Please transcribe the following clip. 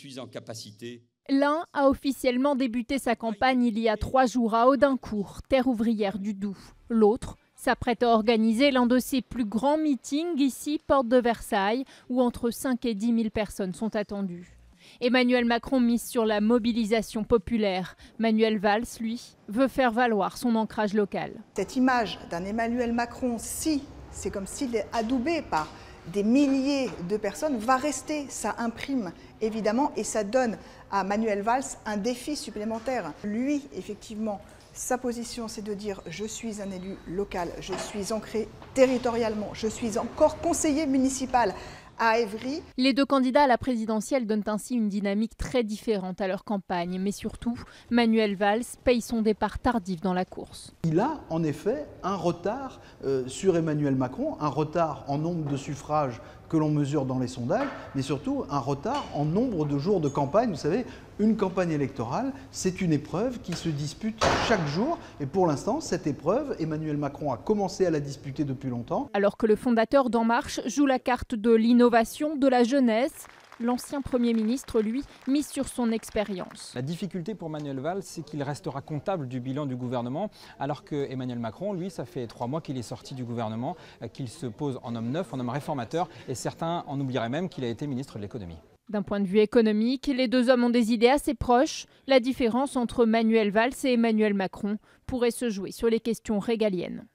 suis en capacité. L'un a officiellement débuté sa campagne il y a 3 jours à Audincourt, terre ouvrière du Doubs. L'autre s'apprête à organiser l'un de ses plus grands meetings ici, porte de Versailles, où entre 5 et 10 000 personnes sont attendues. Emmanuel Macron mise sur la mobilisation populaire. Manuel Valls, lui, veut faire valoir son ancrage local. Cette image d'un Emmanuel Macron, si c'est comme s'il est adoubé par des milliers de personnes, va rester. Ça imprime évidemment et ça donne à Manuel Valls un défi supplémentaire. Lui, effectivement, sa position, c'est de dire « je suis un élu local, je suis ancré territorialement, je suis encore conseiller municipal ». À Évry. Les deux candidats à la présidentielle donnent ainsi une dynamique très différente à leur campagne. Mais surtout, Manuel Valls paye son départ tardif dans la course. Il a en effet un retard sur Emmanuel Macron, un retard en nombre de suffrages que l'on mesure dans les sondages, mais surtout un retard en nombre de jours de campagne. Vous savez, une campagne électorale, c'est une épreuve qui se dispute chaque jour. Et pour l'instant, cette épreuve, Emmanuel Macron a commencé à la disputer depuis longtemps. Alors que le fondateur d'En Marche joue la carte de l'innovation, de la jeunesse, l'ancien Premier ministre, lui, mise sur son expérience. La difficulté pour Manuel Valls, c'est qu'il restera comptable du bilan du gouvernement, alors que Emmanuel Macron, lui, ça fait 3 mois qu'il est sorti du gouvernement, qu'il se pose en homme neuf, en homme réformateur, et certains en oublieraient même qu'il a été ministre de l'économie. D'un point de vue économique, les deux hommes ont des idées assez proches. La différence entre Manuel Valls et Emmanuel Macron pourrait se jouer sur les questions régaliennes.